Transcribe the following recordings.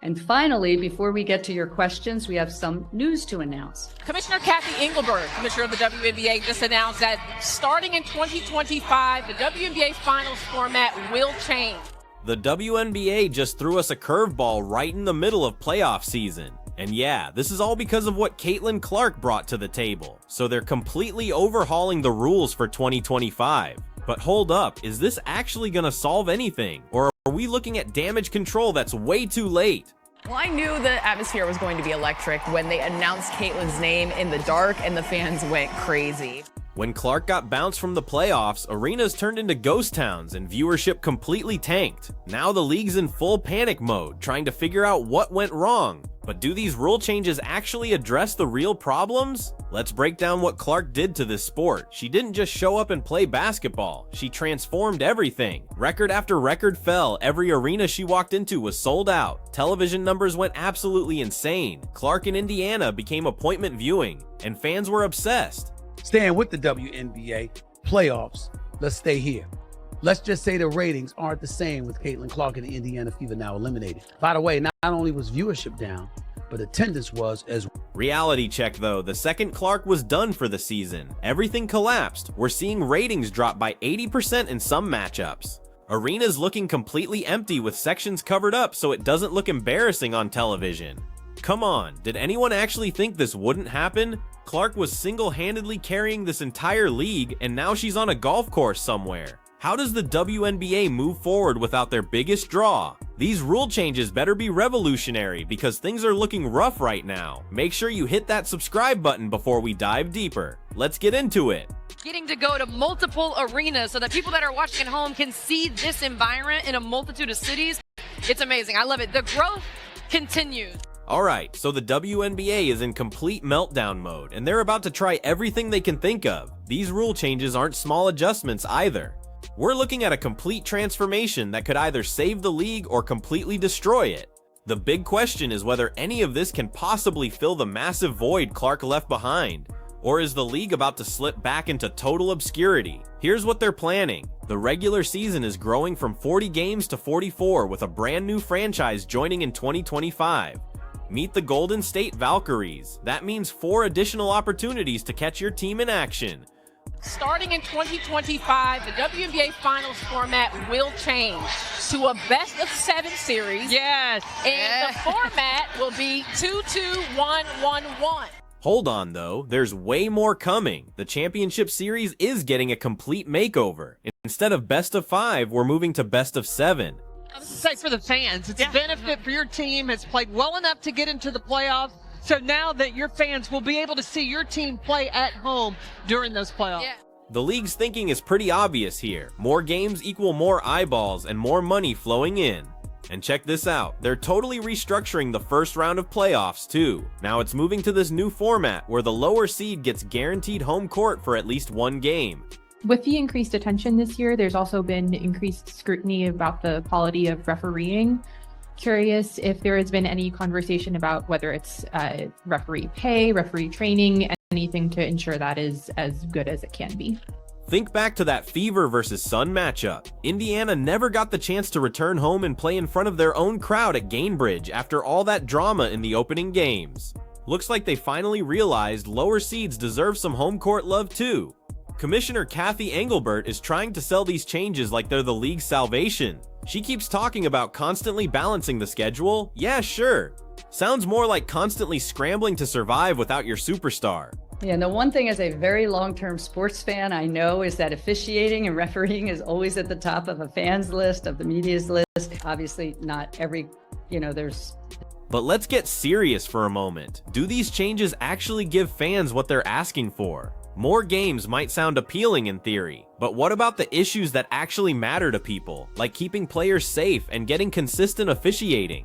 And finally, before we get to your questions, we have some news to announce. Commissioner Kathy Engelbert, Commissioner of the WNBA, just announced that starting in 2025, the WNBA Finals format will change. The WNBA just threw us a curveball right in the middle of playoff season. And yeah, this is all because of what Caitlin Clark brought to the table. So they're completely overhauling the rules for 2025. But hold up, is this actually gonna solve anything? Or are we looking at damage control that's way too late? Well, I knew the atmosphere was going to be electric when they announced Caitlin's name in the dark and the fans went crazy. When Clark got bounced from the playoffs, arenas turned into ghost towns and viewership completely tanked. Now the league's in full panic mode, trying to figure out what went wrong. But do these rule changes actually address the real problems? Let's break down what Clark did to this sport. She didn't just show up and play basketball, she transformed everything. Record after record fell, every arena she walked into was sold out. Television numbers went absolutely insane. Clark and Indiana became appointment viewing, and fans were obsessed. Staying with the WNBA playoffs, let's stay here. Let's just say the ratings aren't the same with Caitlin Clark and the Indiana Fever now eliminated. By the way, not only was viewership down, but attendance was as well. Reality check though, the second Clark was done for the season, everything collapsed. We're seeing ratings drop by 80% in some matchups. Arenas looking completely empty with sections covered up so it doesn't look embarrassing on television. Come on, did anyone actually think this wouldn't happen? Clark was single-handedly carrying this entire league, and now she's on a golf course somewhere. How does the WNBA move forward without their biggest draw? These rule changes better be revolutionary because things are looking rough right now. Make sure you hit that subscribe button before we dive deeper. Let's get into it. Getting to go to multiple arenas so that people that are watching at home can see this environment in a multitude of cities. It's amazing. I love it. The growth continues. Alright, so the WNBA is in complete meltdown mode, and they're about to try everything they can think of. These rule changes aren't small adjustments either. We're looking at a complete transformation that could either save the league or completely destroy it. The big question is whether any of this can possibly fill the massive void Clark left behind, or is the league about to slip back into total obscurity? Here's what they're planning. The regular season is growing from 40 games to 44 with a brand new franchise joining in 2025. Meet the Golden State Valkyries. That means 4 additional opportunities to catch your team in action. Starting in 2025, the WNBA Finals format will change to a best-of-7 series. Yes. And the format will be 2-2-1-1-1. Hold on though, there's way more coming. The championship series is getting a complete makeover. Instead of best of 5, we're moving to best of 7. I was going to say for the fans, it's a benefit for your team. Has played well enough to get into the playoffs. So now that your fans will be able to see your team play at home during those playoffs. Yeah. The league's thinking is pretty obvious here. More games equal more eyeballs and more money flowing in. And check this out, they're totally restructuring the first round of playoffs too. Now it's moving to this new format where the lower seed gets guaranteed home court for at least one game. With the increased attention this year, there's also been increased scrutiny about the quality of refereeing. Curious if there has been any conversation about whether it's referee pay, referee training, anything to ensure that is as good as it can be. Think back to that Fever versus Sun matchup. Indiana never got the chance to return home and play in front of their own crowd at Gainbridge after all that drama in the opening games. Looks like they finally realized lower seeds deserve some home court love too. Commissioner Kathy Engelbert is trying to sell these changes like they're the league's salvation. She keeps talking about constantly balancing the schedule. Yeah, sure. Sounds more like constantly scrambling to survive without your superstar. Yeah, and the one thing as a very long-term sports fan I know is that officiating and refereeing is always at the top of a fan's list, of the media's list. Obviously, not every, there's... But let's get serious for a moment. Do these changes actually give fans what they're asking for? More games might sound appealing in theory, but what about the issues that actually matter to people, like keeping players safe and getting consistent officiating?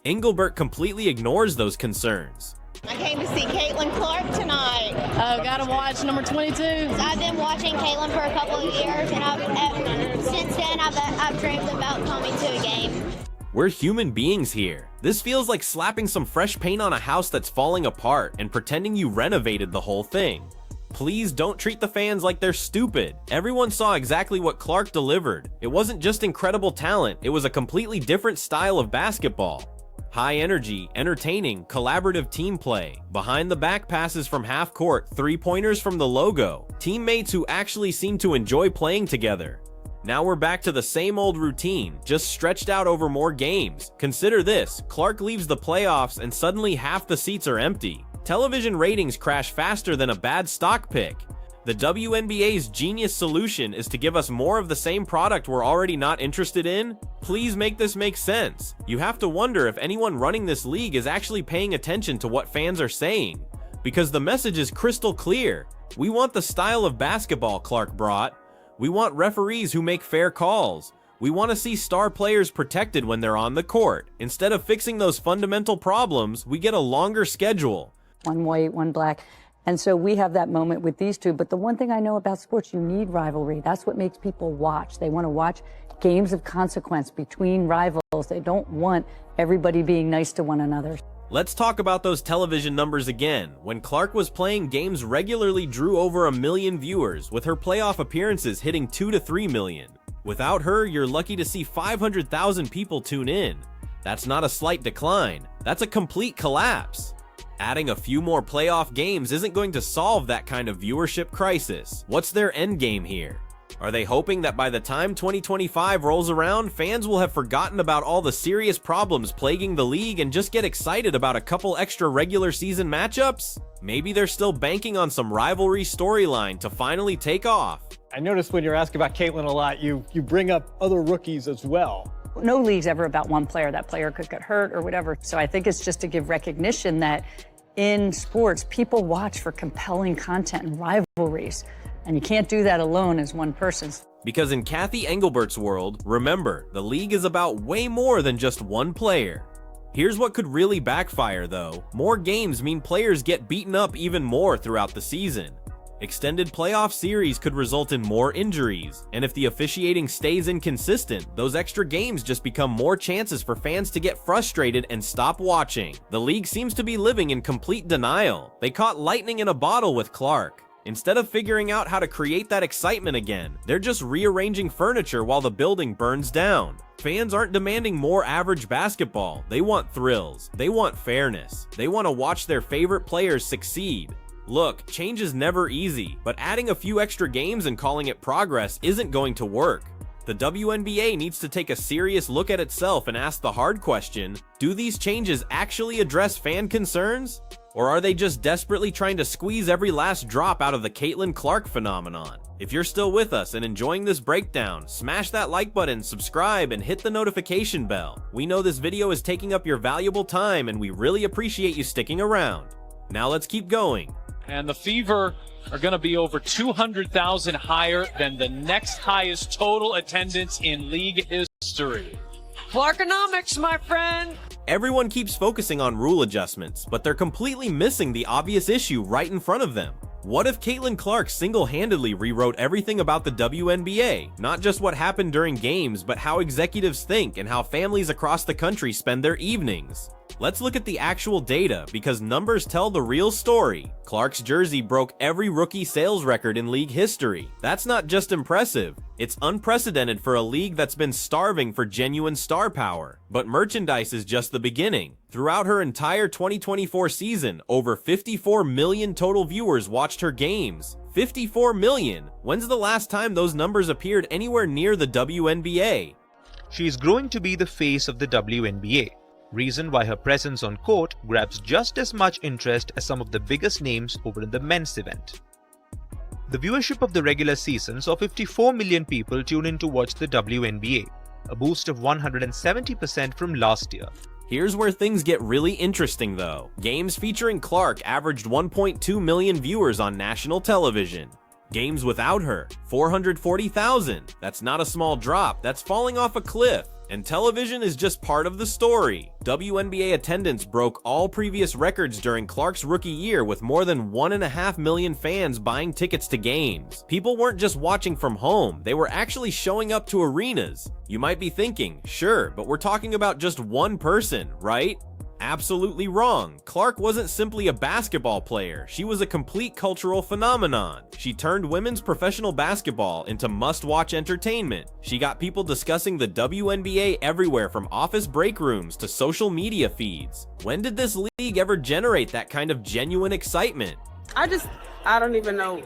Engelbert completely ignores those concerns. I came to see Caitlin Clark tonight. Oh, gotta watch number 22. I've been watching Caitlin for a couple of years, and since then I've dreamed about coming to a game. We're human beings here. This feels like slapping some fresh paint on a house that's falling apart and pretending you renovated the whole thing. Please don't treat the fans like they're stupid. Everyone saw exactly what Clark delivered. It wasn't just incredible talent, it was a completely different style of basketball. High energy, entertaining, collaborative team play, behind the back passes from half court, three-pointers from the logo, teammates who actually seem to enjoy playing together. Now we're back to the same old routine, just stretched out over more games. Consider this, Clark leaves the playoffs and suddenly half the seats are empty. Television ratings crash faster than a bad stock pick. The WNBA's genius solution is to give us more of the same product we're already not interested in? Please make this make sense. You have to wonder if anyone running this league is actually paying attention to what fans are saying. Because the message is crystal clear. We want the style of basketball Clark brought. We want referees who make fair calls. We want to see star players protected when they're on the court. Instead of fixing those fundamental problems, we get a longer schedule. One white, one black. And so we have that moment with these two. But the one thing I know about sports, you need rivalry. That's what makes people watch. They want to watch games of consequence between rivals. They don't want everybody being nice to one another. Let's talk about those television numbers again. When Clark was playing, games regularly drew over 1 million viewers, with her playoff appearances hitting 2 to 3 million. Without her, you're lucky to see 500,000 people tune in. That's not a slight decline, that's a complete collapse. Adding a few more playoff games isn't going to solve that kind of viewership crisis. What's their end game here? Are they hoping that by the time 2025 rolls around, fans will have forgotten about all the serious problems plaguing the league and just get excited about a couple extra regular season matchups? Maybe they're still banking on some rivalry storyline to finally take off. I noticed when you're asking about Caitlin a lot, you bring up other rookies as well. No league's ever about one player. That player could get hurt or whatever. So I think it's just to give recognition that in sports, people watch for compelling content and rivalries. And you can't do that alone as one person. Because in Kathy Engelbert's world, remember, the league is about way more than just one player. Here's what could really backfire though. More games mean players get beaten up even more throughout the season. Extended playoff series could result in more injuries, and if the officiating stays inconsistent, those extra games just become more chances for fans to get frustrated and stop watching. The league seems to be living in complete denial. They caught lightning in a bottle with Clark. Instead of figuring out how to create that excitement again, they're just rearranging furniture while the building burns down. Fans aren't demanding more average basketball. They want thrills. They want fairness. They want to watch their favorite players succeed. Look, change is never easy, but adding a few extra games and calling it progress isn't going to work. The WNBA needs to take a serious look at itself and ask the hard question, do these changes actually address fan concerns? Or are they just desperately trying to squeeze every last drop out of the Caitlin Clark phenomenon? If you're still with us and enjoying this breakdown, smash that like button, subscribe, and hit the notification bell. We know this video is taking up your valuable time and we really appreciate you sticking around. Now let's keep going. And the Fever are going to be over 200,000 higher than the next highest total attendance in league history. Clarkonomics, my friend. Everyone keeps focusing on rule adjustments, but they're completely missing the obvious issue right in front of them. What if Caitlin Clark single-handedly rewrote everything about the WNBA? Not just what happened during games, but how executives think and how families across the country spend their evenings. Let's look at the actual data, because numbers tell the real story. Clark's jersey broke every rookie sales record in league history. That's not just impressive, it's unprecedented for a league that's been starving for genuine star power. But merchandise is just the beginning. Throughout her entire 2024 season, over 54 million total viewers watched her games. 54 million! When's the last time those numbers appeared anywhere near the WNBA? She's growing to be the face of the WNBA. Reason why her presence on court grabs just as much interest as some of the biggest names over in the men's event. The viewership of the regular season saw 54 million people tune in to watch the WNBA, a boost of 170% from last year. Here's where things get really interesting though. Games featuring Clark averaged 1.2 million viewers on national television. Games without her, 440,000. That's not a small drop, that's falling off a cliff. And television is just part of the story. WNBA attendance broke all previous records during Clark's rookie year with more than 1.5 million fans buying tickets to games. People weren't just watching from home, they were actually showing up to arenas. You might be thinking, sure, but we're talking about just one person, right? Absolutely wrong. Clark wasn't simply a basketball player. She was a complete cultural phenomenon. She turned women's professional basketball into must-watch entertainment. She got people discussing the WNBA everywhere from office break rooms to social media feeds. When did this league ever generate that kind of genuine excitement? I don't even know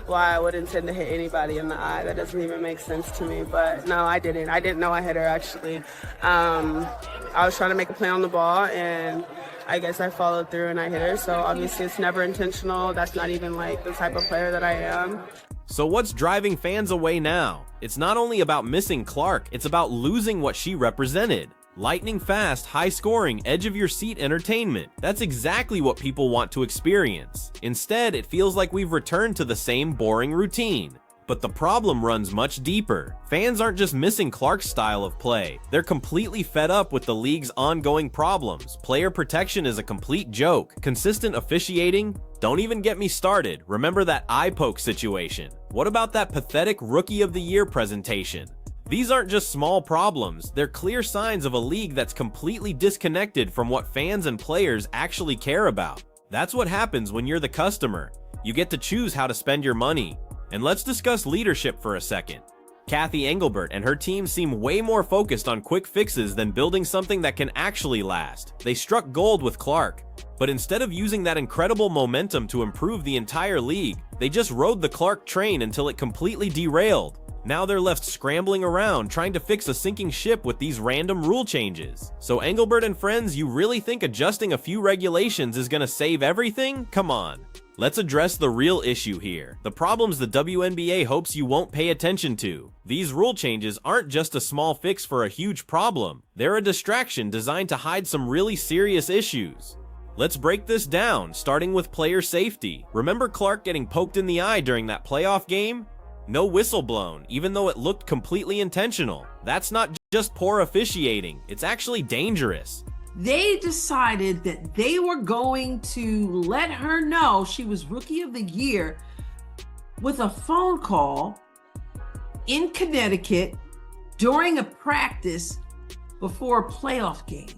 why I would intend to hit anybody in the eye. That doesn't even make sense to me. But no, I didn't. I didn't know I hit her, actually. I was trying to make a play on the ball, and I guess I followed through and I hit her. So obviously it's never intentional. That's not even like the type of player that I am. So what's driving fans away now? It's not only about missing Clark, it's about losing what she represented. Lightning fast, high-scoring, edge-of-your-seat entertainment. That's exactly what people want to experience. Instead, it feels like we've returned to the same boring routine. But the problem runs much deeper. Fans aren't just missing Clark's style of play. They're completely fed up with the league's ongoing problems. Player protection is a complete joke. Consistent officiating? Don't even get me started. Remember that eye poke situation? What about that pathetic Rookie of the Year presentation? These aren't just small problems, they're clear signs of a league that's completely disconnected from what fans and players actually care about. That's what happens when you're the customer. You get to choose how to spend your money. And let's discuss leadership for a second. Kathy Engelbert and her team seem way more focused on quick fixes than building something that can actually last. They struck gold with Clark, but instead of using that incredible momentum to improve the entire league, they just rode the Clark train until it completely derailed. Now they're left scrambling around trying to fix a sinking ship with these random rule changes. So Engelbert and friends, you really think adjusting a few regulations is gonna save everything? Come on. Let's address the real issue here. The problems the WNBA hopes you won't pay attention to. These rule changes aren't just a small fix for a huge problem. They're a distraction designed to hide some really serious issues. Let's break this down, starting with player safety. Remember Clark getting poked in the eye during that playoff game? No whistle blown, even though it looked completely intentional. That's not just poor officiating, it's actually dangerous. They decided that they were going to let her know she was Rookie of the Year with a phone call in Connecticut during a practice before a playoff game.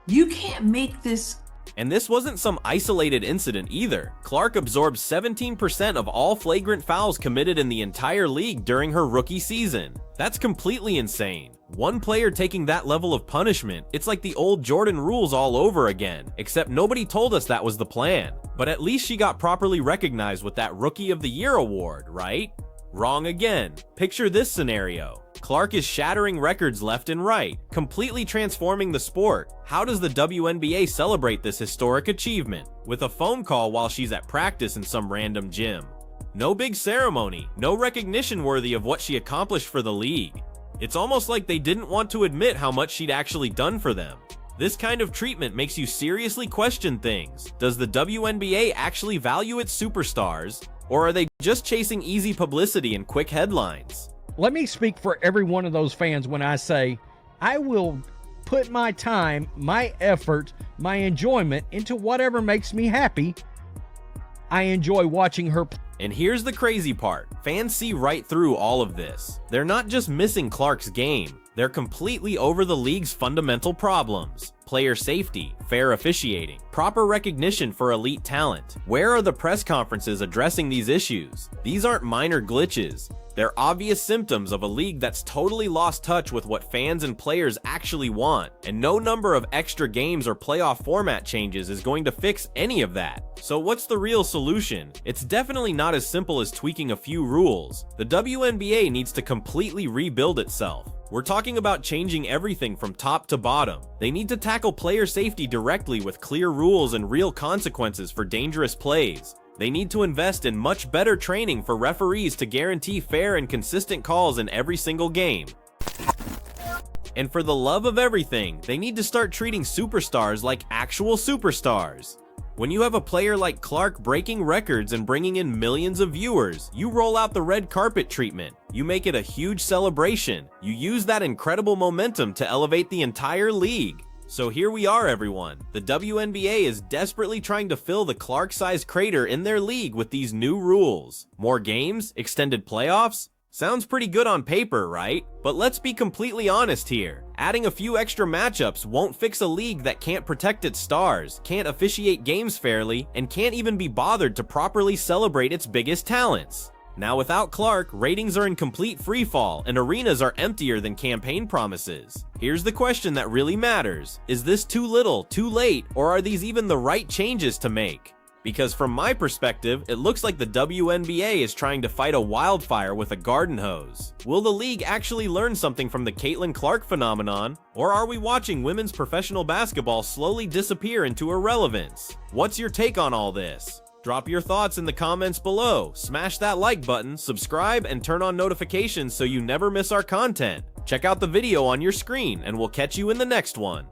You can't make this. And this wasn't some isolated incident either. Clark absorbed 17% of all flagrant fouls committed in the entire league during her rookie season. That's completely insane. One player taking that level of punishment, it's like the old Jordan rules all over again, except nobody told us that was the plan. But at least she got properly recognized with that Rookie of the Year award, right? Wrong again. Picture this scenario. Clark is shattering records left and right, completely transforming the sport. How does the WNBA celebrate this historic achievement? With a phone call while she's at practice in some random gym. No big ceremony, no recognition worthy of what she accomplished for the league. It's almost like they didn't want to admit how much she'd actually done for them. This kind of treatment makes you seriously question things. Does the WNBA actually value its superstars, or are they just chasing easy publicity and quick headlines? Let me speak for every one of those fans when I say, I will put my time, my effort, my enjoyment into whatever makes me happy. I enjoy watching her play. And here's the crazy part. Fans see right through all of this. They're not just missing Clark's game. They're completely over the league's fundamental problems. Player safety, fair officiating, proper recognition for elite talent. Where are the press conferences addressing these issues? These aren't minor glitches. They're obvious symptoms of a league that's totally lost touch with what fans and players actually want, and no number of extra games or playoff format changes is going to fix any of that. So what's the real solution? It's definitely not as simple as tweaking a few rules. The WNBA needs to completely rebuild itself. We're talking about changing everything from top to bottom. They need to tackle player safety directly with clear rules and real consequences for dangerous plays. They need to invest in much better training for referees to guarantee fair and consistent calls in every single game. And for the love of everything, they need to start treating superstars like actual superstars. When you have a player like Clark breaking records and bringing in millions of viewers, you roll out the red carpet treatment. You make it a huge celebration. You use that incredible momentum to elevate the entire league. So here we are, everyone. The WNBA is desperately trying to fill the Clark-sized crater in their league with these new rules. More games? Extended playoffs? Sounds pretty good on paper, right? But let's be completely honest here. Adding a few extra matchups won't fix a league that can't protect its stars, can't officiate games fairly, and can't even be bothered to properly celebrate its biggest talents. Now without Clark, ratings are in complete freefall and arenas are emptier than campaign promises. Here's the question that really matters. Is this too little, too late, or are these even the right changes to make? Because from my perspective, it looks like the WNBA is trying to fight a wildfire with a garden hose. Will the league actually learn something from the Caitlin Clark phenomenon, or are we watching women's professional basketball slowly disappear into irrelevance? What's your take on all this? Drop your thoughts in the comments below, smash that like button, subscribe, and turn on notifications so you never miss our content. Check out the video on your screen, and we'll catch you in the next one.